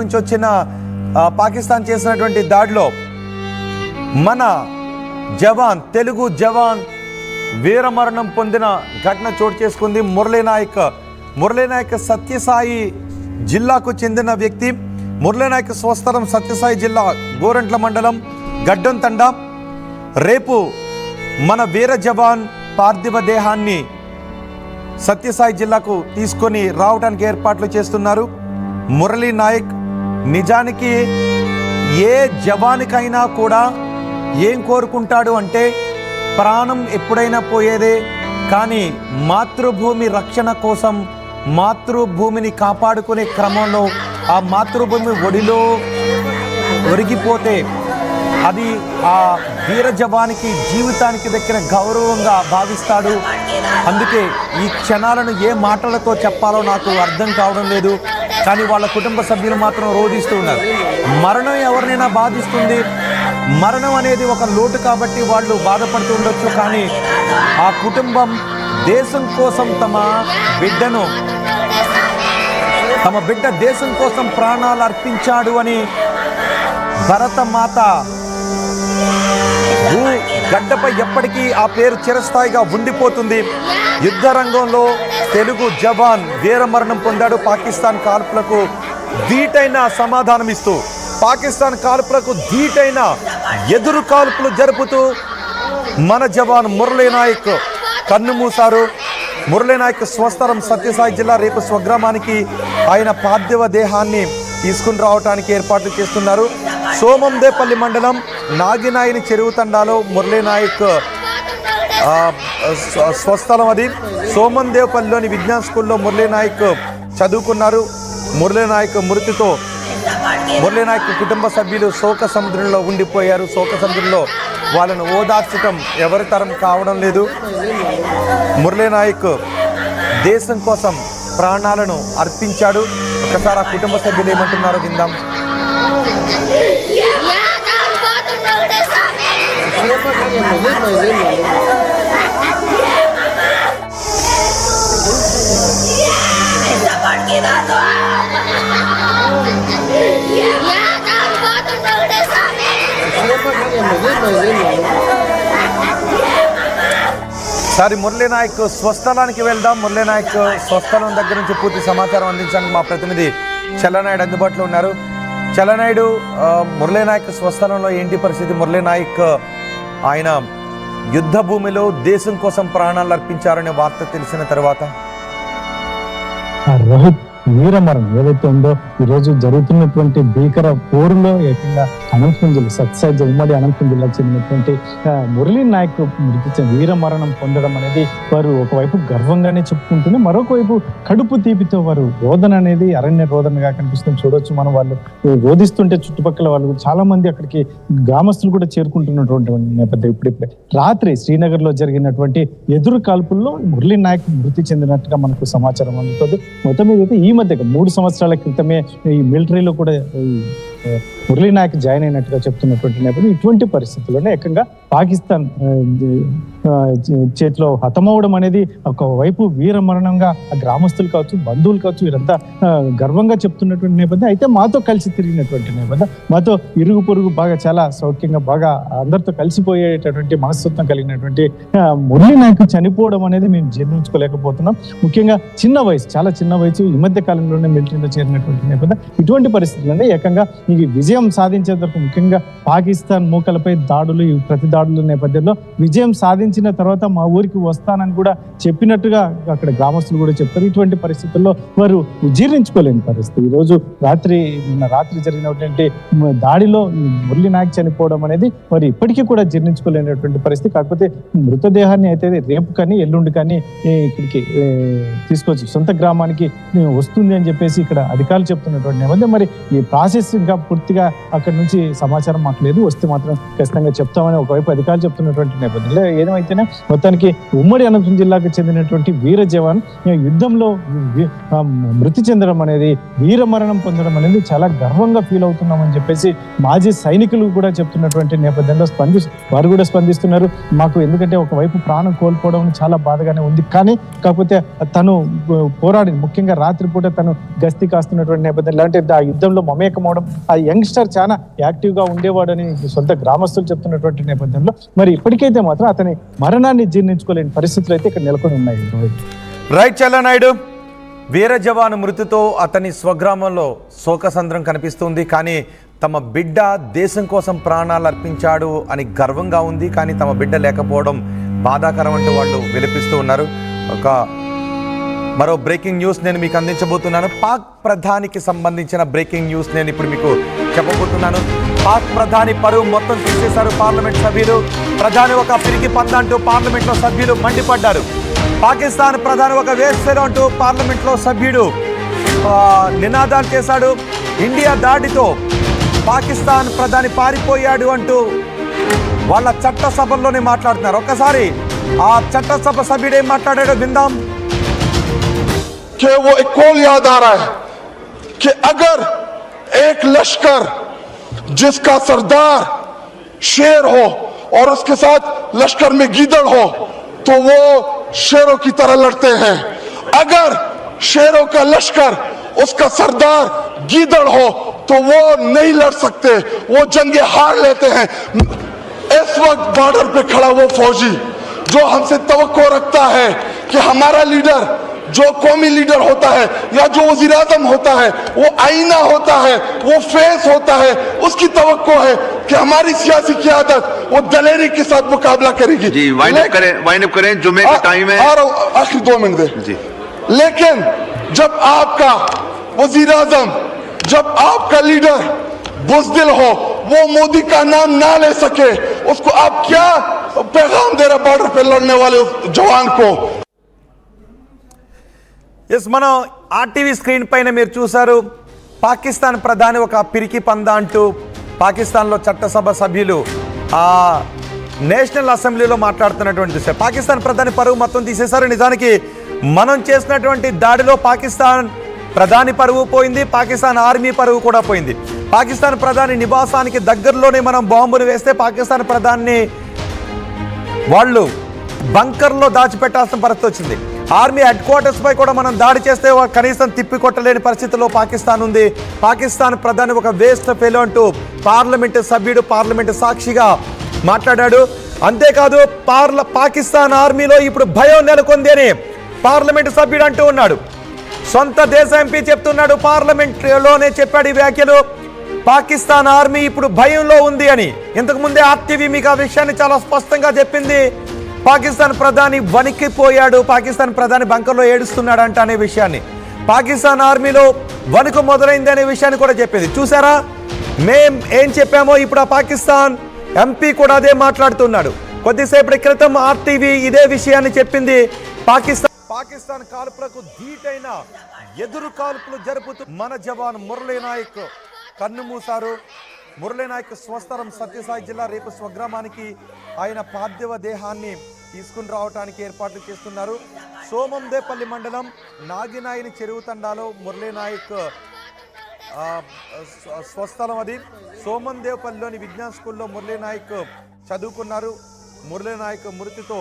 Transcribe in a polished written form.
నుంచి వచ్చిన పాకిస్తాన్ చేసినటువంటి దాడిలో మన జవాన్ తెలుగు జవాన్ వీరమరణం పొందిన ఘటన చోటు చేసుకుంది. మురళీనాయక్ సత్యసాయి జిల్లాకు చెందిన వ్యక్తి. మురళీనాయక్ స్వస్థలం సత్యసాయి జిల్లా గోరంట్ల మండలం గడ్డం తండ. రేపు మన వీర జవాన్ పార్థివ దేహాన్ని సత్యసాయి జిల్లాకు తీసుకొని రావడానికి ఏర్పాట్లు చేస్తున్నారు. మురళీనాయక్ నిజానికి ఏ జవానికైనా కూడా ఏం కోరుకుంటాడు అంటే ప్రాణం ఎప్పుడైనా పోయేదే, కానీ మాతృభూమి రక్షణ కోసం మాతృభూమిని కాపాడుకునే క్రమంలో ఆ మాతృభూమి ఒడిలో ఒరిగిపోతే అది ఆ వీర జవానికి జీవితానికి దగ్గర గౌరవంగా భావిస్తాడు. అందుకే ఈ క్షణాలను ఏ మాటలతో చెప్పాలో నాకు అర్థం కావడం లేదు, కానీ వాళ్ళ కుటుంబ సభ్యులు మాత్రం రోధిస్తూ ఉన్నారు. మరణం ఎవరినైనా బాధిస్తుంది, మరణం అనేది ఒక లోటు కాబట్టి వాళ్ళు బాధపడుతూ ఉండొచ్చు, కానీ ఆ కుటుంబం దేశం కోసం తమ బిడ్డ దేశం కోసం ప్రాణాలు అర్పించాడు అని భరతమాత గడ్డపై ఎప్పటికీ ఆ పేరు చిరస్థాయిగా ఉండిపోతుంది. యుద్ధ రంగంలో తెలుగు జవాన్ వీరమరణం పొందాడు. పాకిస్తాన్ కాల్పులకు ధీటైన సమాధానమిస్తూ, పాకిస్తాన్ కాల్పులకు ధీటైన ఎదురు కాల్పులు జరుపుతూ మన జవాన్ మురళీనాయక్ కన్నుమూశారు. మురళీనాయక్ స్వస్థలం సత్యసాయి జిల్లా. రేపు స్వగ్రామానికి ఆయన పార్థివ దేహాన్ని తీసుకుని రావడానికి ఏర్పాట్లు చేస్తున్నారు. సోమందేపల్లి మండలం నాగినాయిని చెరువు తండాలో మురళీనాయక్ స్వస్థలం అది. సోమందేపల్లిలోని విజ్ఞాన్ స్కూల్లో మురళీనాయక్ చదువుకున్నారు. మురళీనాయక్ మృతితో మురళీనాయక్ కుటుంబ సభ్యులు శోక సముద్రంలో ఉండిపోయారు. శోక సముద్రంలో వాళ్ళను ఓదార్చడం ఎవరి తరం కావడం లేదు. మురళీనాయక్ దేశం కోసం ప్రాణాలను అర్పించాడు. ఒకసారి ఆ కుటుంబ సభ్యులు ఏమంటున్నారో విందాం. సారి మురళీనాయక్ స్వస్థలానికి వెళ్దాం. మురళీనాయక్ స్వస్థలం దగ్గర నుంచి పూర్తి సమాచారం అందించడానికి మా ప్రతినిధి చల్లనాయుడు అందుబాటులో ఉన్నారు. చల్లనాయుడు, మురళీనాయక్ స్వస్థలంలో ఏంటి పరిస్థితి? మురళీనాయక్ ఆయన యుద్ధ భూమిలో దేశం కోసం ప్రాణాలు అర్పించారనే వార్త తెలిసిన తర్వాత రోహిత్ వీరమరణం ఏదైతే ఉందో ఈరోజు జరుగుతున్నటువంటి భీకర పోరులో ఏకంగా అనంతపురం జిల్లా సత్యసాయి ఉమ్మడి అనంతపురం జిల్లాకు చెందినటువంటి మురళీనాయక్ మృతి వీరమరణం పొందడం అనేది వారు ఒకవైపు గర్వంగానే చెప్పుకుంటూనే మరొక వైపు కడుపు తీపితో వారు రోదన అనేది అరణ్య రోదనగా కనిపిస్తుంది. చూడొచ్చు మనం. వాళ్ళు రోధిస్తుంటే చుట్టుపక్కల వాళ్ళు చాలా మంది అక్కడికి గ్రామస్తులు కూడా చేరుకుంటున్నటువంటి నేపథ్యం. ఇప్పుడిప్పుడే రాత్రి శ్రీనగర్ లో జరిగినటువంటి ఎదురు కాల్పుల్లో మురళీనాయక్ మృతి చెందినట్టుగా మనకు సమాచారం అందుతుంది. మొత్తం మీద ఈ మధ్య 3 సంవత్సరాల క్రితమే ఈ మిలిటరీలో కూడా మురళీనాయక్ జాయిన్ అయినట్టుగా చెప్తున్నటువంటి నేపథ్యం. ఇటువంటి పరిస్థితుల్లోనే ఏకంగా పాకిస్తాన్ చేతిలో హతమవడం అనేది ఒకవైపు వీరమరణంగా గ్రామస్తులు కావచ్చు, బంధువులు కావచ్చు, వీరంతా గర్వంగా చెప్తున్నటువంటి నేపథ్యం. అయితే మాతో కలిసి తిరిగినటువంటి నేపథ్యం, మాతో ఇరుగు పొరుగు బాగా చాలా సౌఖ్యంగా బాగా అందరితో కలిసిపోయేటటువంటి మనస్తత్వం కలిగినటువంటి మురళీనాయక్ చనిపోవడం అనేది మేము జీర్ణించుకోలేకపోతున్నాం. ముఖ్యంగా చిన్న వయసు, చాలా చిన్న వయసు, ఈ మధ్య కాలంలోనే మిలిటరీలో చేరినటువంటి నేపథ్యం. ఇటువంటి పరిస్థితుల్లో ఏకంగా ఈ విజయం సాధించేందుకు ముఖ్యంగా పాకిస్తాన్ మూకలపై దాడులు, ఈ ప్రతి దాడుల నేపథ్యంలో విజయం సాధించిన తర్వాత మా ఊరికి వస్తానని కూడా చెప్పినట్టుగా అక్కడ గ్రామస్తులు కూడా చెప్తారు. ఇటువంటి పరిస్థితుల్లో వారు జీర్ణించుకోలేని పరిస్థితి. ఈరోజు రాత్రి జరిగినటువంటి దాడిలో మురళీనాయక్ చనిపోవడం అనేది వారు ఇప్పటికీ కూడా జీర్ణించుకోలేనటువంటి పరిస్థితి. కాకపోతే మృతదేహాన్ని అయితే రేపు కానీ ఎల్లుండి కానీ ఇక్కడికి తీసుకొచ్చి సొంత గ్రామానికి వస్తుంది అని చెప్పేసి ఇక్కడ అధికారులు చెప్తున్నటువంటి నేపథ్యం. మరి ఈ ప్రాసెస్ ఇంకా పూర్తిగా అక్కడ నుంచి సమాచారం మాకు లేదు. వస్తే మాత్రం ఖచ్చితంగా చెప్తామని ఒకవైపు అధికారులు చెప్తున్నటువంటి నేపథ్యంలో ఏదైనా అయితేనే మొత్తానికి ఉమ్మడి అనంతపురం జిల్లాకు చెందినటువంటి వీర జవాన్ యుద్ధంలో మృతి చెందడం అనేది, వీర మరణం పొందడం అనేది చాలా గర్వంగా ఫీల్ అవుతున్నామని చెప్పేసి మాజీ సైనికులు కూడా చెప్తున్నటువంటి నేపథ్యంలో వారు కూడా స్పందిస్తున్నారు. మాకు ఎందుకంటే ఒకవైపు ప్రాణం కోల్పోవడం చాలా బాధగానే ఉంది, కానీ కాకపోతే తను పోరాడి ముఖ్యంగా రాత్రిపూట తను గస్తీ కాస్తున్నటువంటి నేపథ్యంలో అంటే ఆ యుద్ధంలో మమేకమవడం, ఆ యంగ్స్టర్ చాలా యాక్టివ్ గా ఉండేవాడని సొంత గ్రామస్తులు చెప్తున్నటువంటి నేపథ్యంలో మరి ఇప్పటికైతే మాత్రం అతని మరణాన్ని జీర్ణించుకోలేని పరిస్థితులు అయితే ఇక్కడ నెలకొని ఉన్నాయి. రైట్ చెల్లనాయుడు, వీర జవాను మృతితో అతని స్వగ్రామంలో శోకసంద్రం కనిపిస్తుంది. కానీ తమ బిడ్డ దేశం కోసం ప్రాణాలు అర్పించాడు అని గర్వంగా ఉంది. కానీ తమ బిడ్డ లేకపోవడం బాధాకరం అంటూ వాళ్ళు విలపిస్తూ ఉన్నారు. మరో బ్రేకింగ్ న్యూస్ నేను మీకు అందించబోతున్నాను. పాక్ ప్రధానికి సంబంధించిన బ్రేకింగ్ న్యూస్ నేను ఇప్పుడు మీకు చెప్పబోతున్నాను. పాక్ ప్రధాని పరువు మొత్తం తీసేశారు పార్లమెంట్ సభ్యులు. ప్రధాని ఒక పిరికి పంద అంటూ పార్లమెంట్లో సభ్యులు మండిపడ్డారు. పాకిస్తాన్ ప్రధాని ఒక వేశ్యలు అంటూ పార్లమెంట్లో సభ్యుడు నినాదాలు చేశాడు. ఇండియా దాడితో పాకిస్తాన్ ప్రధాని పారిపోయాడు అంటూ వాళ్ళ చట్టసభల్లోనే మాట్లాడుతున్నారు. ఒక్కసారి ఆ చట్టసభ సభ్యుడు ఏం మాట్లాడాడో విందాం. कि वो एक कॉल याद आ रहा है कि अगर एक लश्कर जिसका सरदार शेर हो और उसके साथ लश्कर में गीदड़ हो तो वो शेरों की तरह लड़ते हैं, अगर शेरों का लश्कर उसका सरदार गीदड़ हो तो वो नहीं लड़ सकते, वो जंगे हार लेते हैं। इस वक्त बॉर्डर पे खड़ा वो फौजी जो हमसे तवक्को रखता है कि हमारा लीडर, जो कौमी लीडर होता है या जो वजीर आजम होता है, वो आईना होता है, वो फेस होता है, उसकी तवक्को है कि हमारी सियासी क़यादत वो दलेरी के साथ मुकाबला करेगी। जी वाइंड अप करें, जुम्मे का टाइम है। आखिरी 2 मिनट दे जी। लेकिन जब आपका वजीर आजम, जब आपका लीडर बुज़दिल हो, वो मोदी का नाम ना ले सके, उसको आप क्या पैगाम दे रहे बॉर्डर पे लड़ने वाले जवान को? ఎస్, మనం ఆర్టీవీ స్క్రీన్ పైన మీరు చూశారు. పాకిస్తాన్ ప్రధాని ఒక పిరికి పంద అంటూ పాకిస్తాన్లో చట్టసభ సభ్యులు ఆ నేషనల్ అసెంబ్లీలో మాట్లాడుతున్నటువంటి పాకిస్తాన్ ప్రధాని పరువు మొత్తం తీసేశారు. నిజానికి మనం చేసినటువంటి దాడిలో పాకిస్తాన్ ప్రధాని పరువు పోయింది, పాకిస్తాన్ ఆర్మీ పరువు కూడా పోయింది. పాకిస్తాన్ ప్రధాని నివాసానికి దగ్గరలోనే మనం బాంబును వేస్తే పాకిస్తాన్ ప్రధాని వాళ్ళు బంకర్లో దాచిపెట్టాల్సిన పరిస్థితి వచ్చింది. ఆర్మీ హెడ్ క్వార్టర్స్ పై కూడా మనం దాడి చేస్తే కనీసం తిప్పికొట్టలేని పరిస్థితిలో పాకిస్తాన్ ఉంది. పాకిస్తాన్ ప్రధాని ఒక వేస్ట్ ఫెలో అంటూ పార్లమెంటు సభ్యుడు పార్లమెంటు సాక్షిగా మాట్లాడాడు. అంతేకాదు పాకిస్తాన్ ఆర్మీలో ఇప్పుడు భయం నెలకొంది అని పార్లమెంటు సభ్యుడు అంటూ ఉన్నాడు. సొంత దేశ ఎంపీ చెప్తున్నాడు, పార్లమెంట్లోనే చెప్పాడు ఈ వ్యాఖ్యలు. పాకిస్తాన్ ఆర్మీ ఇప్పుడు భయంలో ఉంది అని. ఇంతకు ముందే ఆర్టీవీ మీకు ఆ విషయాన్ని చాలా స్పష్టంగా చెప్పింది. పాకిస్తాన్ ప్రధాని వణికిపోయాడు, పాకిస్తాన్ ప్రధాని బంకర్లో ఏడుస్తున్నాడంట అనే విషయాన్ని, పాకిస్తాన్ ఆర్మీలో వణుకు మొదలైంది అనే విషయాన్ని కూడా చెప్పింది. చూసారా మేం ఏం చెప్పామో ఇప్పుడు ఆ పాకిస్తాన్ ఎంపీ కూడా అదే మాట్లాడుతున్నాడు. కొద్దిసేపటి క్రితం ఆర్టీవీ ఇదే విషయాన్ని చెప్పింది. పాకిస్తాన్ కాల్పులకు ధీటైన ఎదురు కాల్పులు జరుపుతూ మన జవాన్ మురళీ నాయక్ కన్ను మూశారు. మురళీ నాయక్ స్వస్థలం సత్యసాయి జిల్లా. రేపు స్వగ్రామానికి ఆయన పార్థివ దేహాన్ని తీసుకుని రావడానికి ఏర్పాట్లు చేస్తున్నారు. సోమందేపల్లి మండలం నాగినాయిని చెరువు తండాలో మురళీ నాయక్ స్వస్థలం అది. సోమందేపల్లిలోని విజ్ఞాన్ స్కూల్లో మురళీ నాయక్ చదువుకున్నారు. మురళీ నాయక్ మృతితో